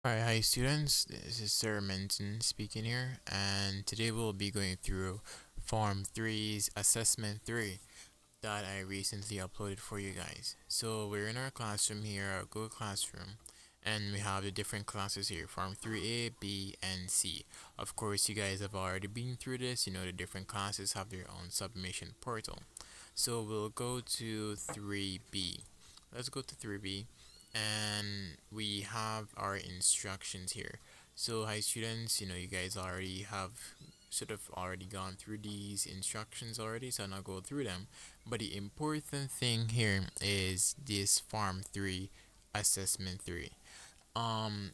Alright, hi students, this is Sir Menton speaking here, and today we'll be going through Form three's Assessment 3 that I recently uploaded for you guys. So we're in our classroom here, our Google Classroom, and we have the different classes here, Form 3A, B, and C. Of course, you guys have already been through this, you know the different classes have their own submission portal. So we'll go to 3B. Let's go to 3B, and we have our instructions here. So hi students, you guys already have sort of already gone through these instructions already, so I'll not go through them. But the important thing here is this Form 3 Assessment 3.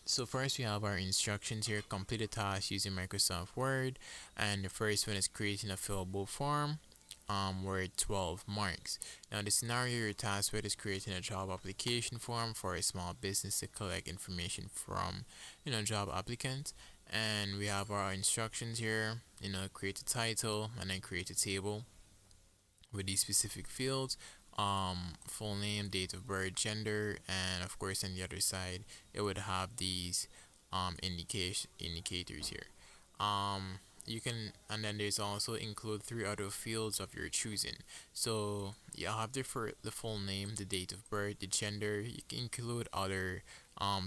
So first we have our instructions here. Complete a task using Microsoft Word, and the first one is creating a fillable form. Worth 12 marks. Now, the scenario you're tasked with is creating a job application form for a small business to collect information from, job applicants. And we have our instructions here. Create a title and then create a table with these specific fields. Full name, date of birth, gender, and of course on the other side it would have these indicators here. You can, and then there's also include three other fields of your choosing. So you have the full name, the date of birth, the gender. You can include other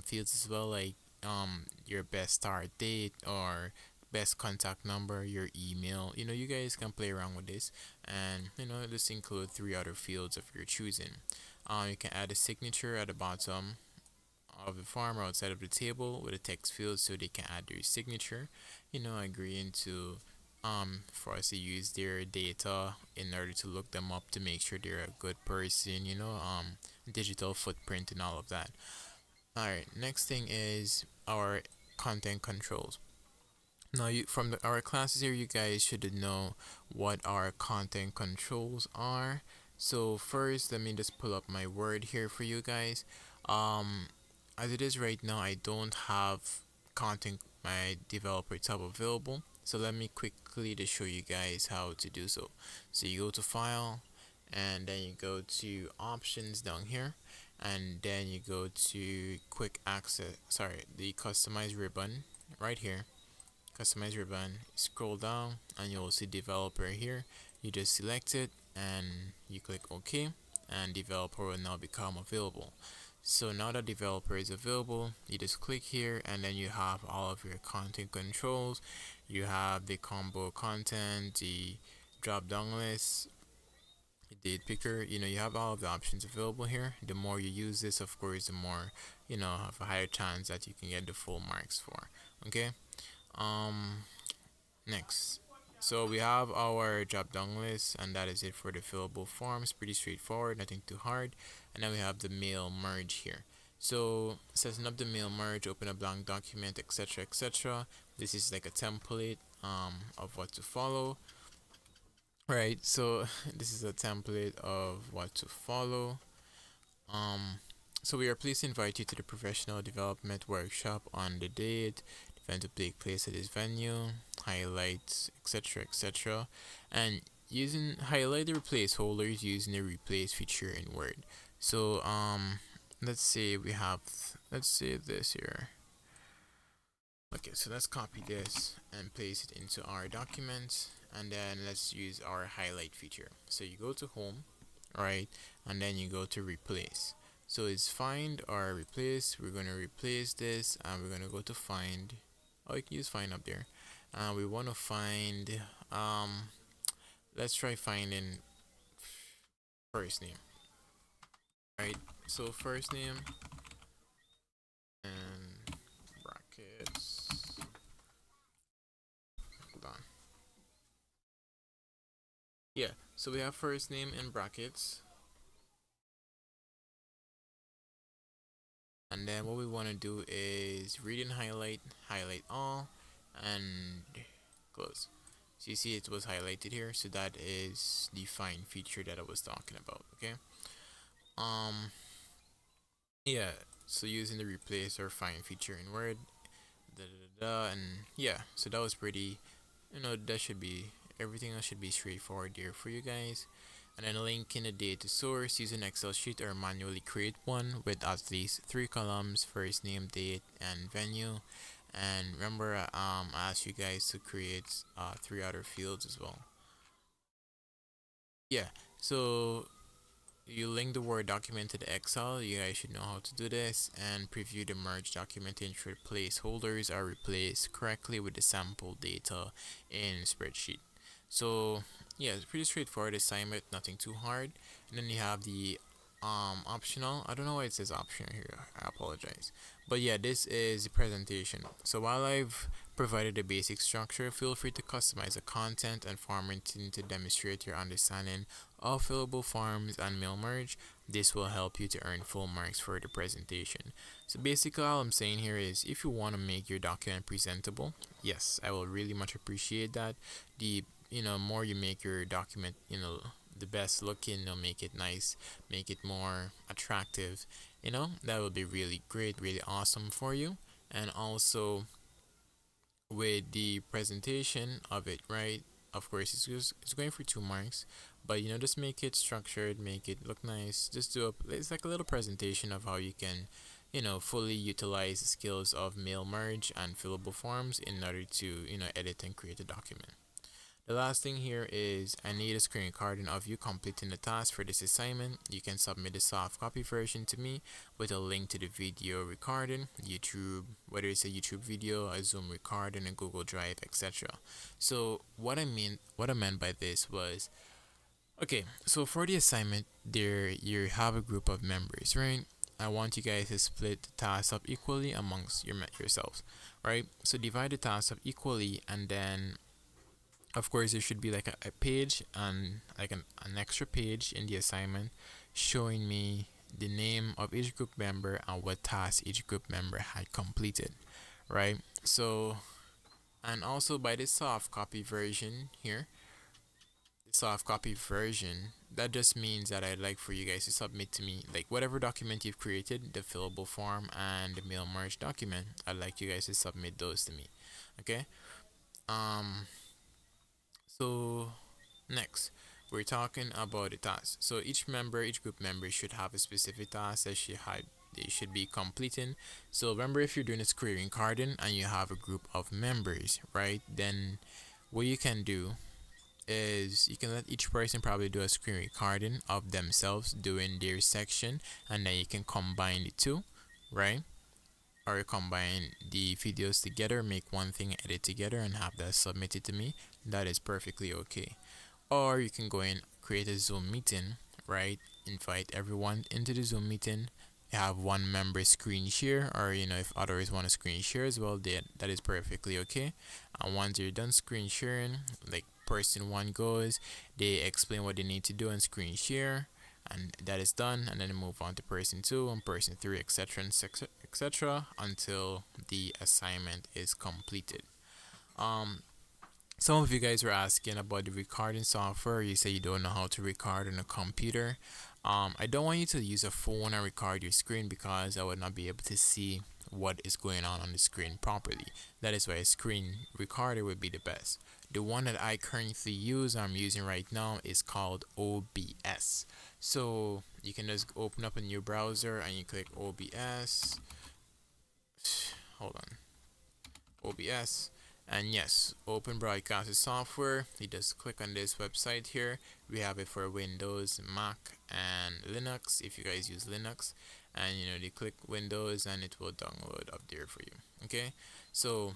fields as well, like your best start date or best contact number, your email. You guys can play around with this, and just include three other fields of your choosing. You can add a signature at the bottom of the form or outside of the table with a text field so they can add their signature, agreeing to for us to use their data in order to look them up to make sure they're a good person, digital footprint and all of that. Alright, next thing is our content controls. Now, from our classes here, you guys should know what our content controls are. So first, let me just pull up my Word here for you guys. Um, as it is right now, I don't have content my developer tab available. So let me quickly to show you guys how to do so. So you go to File, and then you go to Options down here, and then you go to Quick Access. Sorry, the Customize ribbon right here. Customize ribbon, scroll down and you'll see developer here. You just select it and you click OK, and developer will now become available. So now that developer is available, you just click here and then you have all of your content controls. You have the combo content, the drop down list, the date picker. You have all of the options available here. The more you use this, of course, the more have a higher chance that you can get the full marks for. Okay. um Next, so we have our drop down list, and that is it for the fillable forms. Pretty straightforward, nothing too hard. And then we have the mail merge here. So setting up the mail merge, open a blank document, etc., etc. This is like a template of what to follow. Right, so this is a template of what to follow. Um, so we are pleased to invite you to the professional development workshop on the date. The event will take place at this venue. Highlights, etc., etc. And using highlight the placeholders using the replace feature in Word. So let's say we have, let's say this here. Okay, so let's copy this and place it into our document, and then let's use our highlight feature. So you go to home, right, and then you go to replace. So it's find or replace. We're going to replace this, and we're going to go to find. Oh, you can use find up there. We want to find, let's try finding first name. Right, so first name and brackets. Hold on. Yeah, so we have first name in brackets, and then what we want to do is read and highlight, highlight all, and close. So you see it was highlighted here, so that is the find feature that I was talking about. Okay. Um. Yeah. So using the replace or find feature in Word, da da da, and yeah. So that was pretty. That should be everything else should be straightforward there for you guys. and then link in a data source, use an Excel sheet or manually create one with at least 3 columns: first name, date, and venue. And remember, I asked you guys to create 3 other fields as well. Yeah, so you link the Word document to the Excel. You guys should know how to do this, and preview the merge document to ensure placeholders are replaced correctly with the sample data in spreadsheet. So yeah, it's pretty straightforward assignment, nothing too hard. And then you have the optional. I don't know why it says optional here. I apologize. But yeah, this is the presentation. So while I've provided a basic structure, feel free to customize the content and formatting to demonstrate your understanding of fillable forms and mail merge. This will help you to earn full marks for the presentation. So basically all I'm saying here is, if you want to make your document presentable, yes, I will really much appreciate that. The more you make your document, the best looking, make it nice, make it more attractive, that would be really great, really awesome for you. And also with the presentation of it, right? Of course, it's going for 2 marks, but just make it structured, make it look nice. Just do it's like a little presentation of how you can, fully utilize the skills of mail merge and fillable forms in order to, edit and create a document. The last thing here is, I need a screen recording of you completing the task for this assignment. You can submit the soft copy version to me with a link to the video recording, YouTube, whether it's a YouTube video, a Zoom recording, a Google Drive, etc. So what I meant by this was, okay, so for the assignment, there you have a group of members, right? I want you guys to split the tasks up equally amongst yourselves, right? So divide the tasks up equally, and then of course there should be like a page and like an extra page in the assignment showing me the name of each group member and what task each group member had completed, right? So, and also by the soft copy version here, the soft copy version, that just means that I'd like for you guys to submit to me like whatever document you've created, the fillable form and the mail merge document. I'd like you guys to submit those to me. Okay. um So next, we're talking about the task. So each group member should have a specific task that they should be completing. So remember, if you're doing a screening carding and you have a group of members, right? Then what you can do is you can let each person probably do a screen recording of themselves doing their section, and then you can combine the two, right? Or combine the videos together, make one thing, edit together, and have that submitted to me. That is perfectly okay. Or you can go in, create a Zoom meeting, right? Invite everyone into the Zoom meeting. Have one member screen share, or if others want to screen share as well, that is perfectly okay. And once you're done screen sharing, like person one goes, they explain what they need to do and screen share, and that is done. And then move on to person two and person three, etc., etc., until the assignment is completed. Um, some of you guys were asking about the recording software. You say you don't know how to record on a computer. I don't want you to use a phone and record your screen, because I would not be able to see what is going on the screen properly. That is why a screen recorder would be the best. The one that I currently use, I'm using right now, is called OBS. So you can just open up a new browser and you click OBS. Hold on. OBS, and yes, open broadcaster software. You just click on this website here. We have it for Windows, Mac, and Linux if you guys use Linux. And you click Windows and it will download up there for you. Okay, so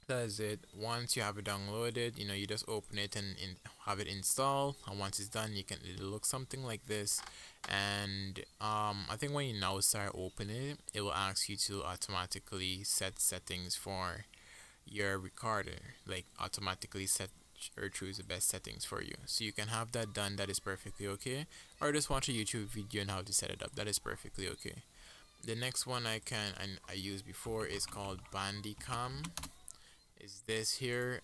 that is it. Once you have it downloaded, you just open it and have it installed. And once it's done, it'll look something like this. And I think when you now start opening it, it will ask you to automatically set settings for your recorder, like automatically set or choose the best settings for you. So you can have that done. That is perfectly okay. Or just watch a YouTube video on how to set it up. That is perfectly okay. The next one I used before is called Bandicam. Is this here?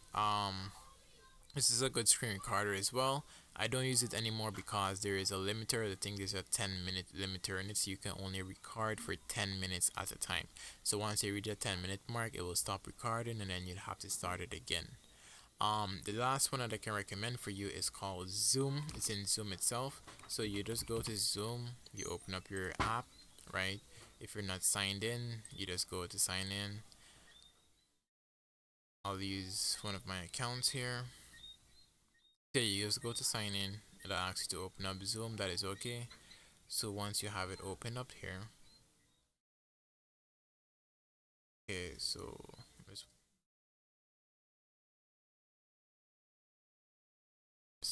This is a good screen recorder as well. I don't use it anymore because there is a limiter. I think there's a 10-minute limiter in it, so you can only record for 10 minutes at a time. So once you reach a 10-minute mark, it will stop recording and then you'd have to start it again. The last one that I can recommend for you is called Zoom. It's in Zoom itself. So you just go to Zoom, you open up your app, right? If you're not signed in, you just go to sign in. I'll use one of my accounts here. Okay, you just go to sign in. It'll ask you to open up Zoom. That is okay. So once you have it open up here, okay, so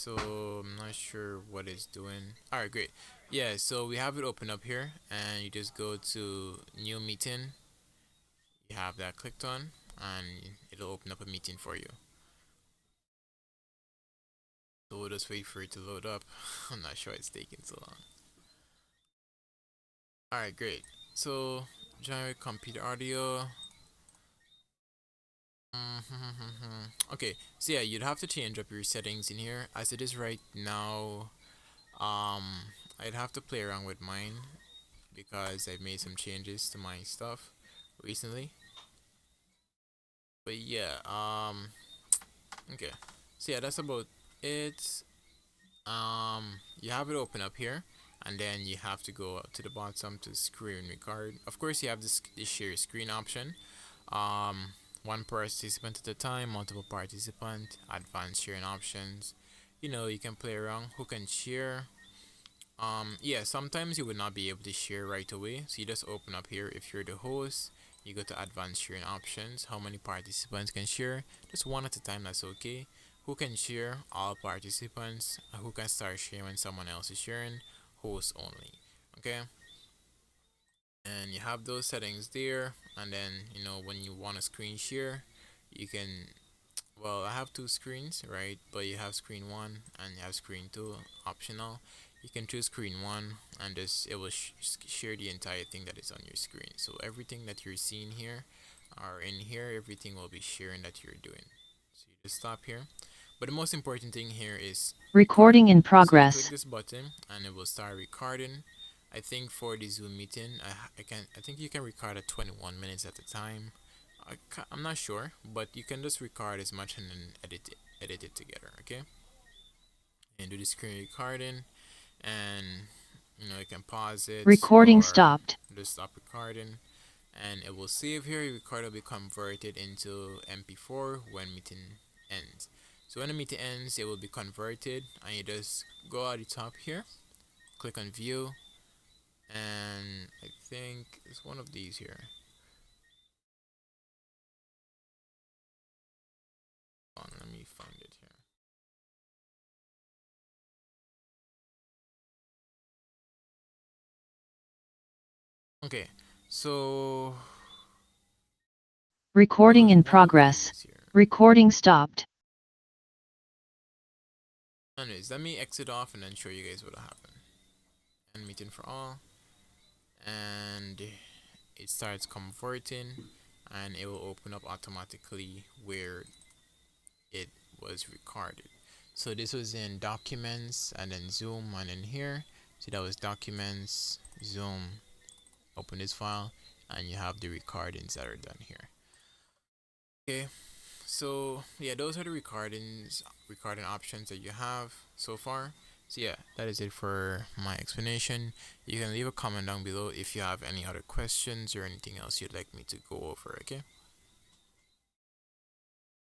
I'm not sure what it's doing. All right, great. Yeah, so we have it open up here, and you just go to new meeting. You have that clicked on, and it'll open up a meeting for you. So we'll just wait for it to load up. I'm not sure it's taking so long. All right, great. So generate computer audio. Okay, so yeah, you'd have to change up your settings in here. As it is right now, I'd have to play around with mine because I've made some changes to my stuff recently. But yeah, okay. So yeah, that's about it. You have it open up here, and then you have to go up to the bottom to screen record. Of course, you have this share screen option. Um, one participant at a time, multiple participant, advanced sharing options. You can play around who can share. Yeah, sometimes you would not be able to share right away, so you just open up here. If you're the host, you go to advanced sharing options. How many participants can share? Just one at a time, that's okay. Who can share? All participants. Who can start sharing when someone else is sharing? Host only. Okay, and you have those settings there, and then when you want to screen share, you can, well, I have two screens, right? But you have screen one and you have screen two optional. You can choose screen one, and this it will share the entire thing that is on your screen. So everything that you're seeing here or in here, everything will be sharing that you're doing. So you just stop here. But the most important thing here is record. Recording in So you click progress. this button and it will start recording. I think for the Zoom meeting, I think you can record at 21 minutes at a time. I'm not sure, but you can just record as much and then edit it together, okay? And do the screen recording, and you can pause it Recording or stopped. just stop recording, and it will save here. Your record will be converted into MP4 when meeting ends. So when the meeting ends, it will be converted, and you just go at the top here, click on view, and I think it's one of these here. Hold on, let me find it here. Okay, so Recording in one of progress. these here. Recording stopped. Anyways, let me exit off and then show you guys what'll happen. And meeting for all, and it starts converting, and it will open up automatically where it was recorded. So this was in documents, and then Zoom, and then here. So that was documents, Zoom. Open this file, and you have the recordings that are done here. Okay, so yeah, those are the recording options that you have so far. So yeah, that is it for my explanation. You can leave a comment down below if you have any other questions or anything else you'd like me to go over, okay?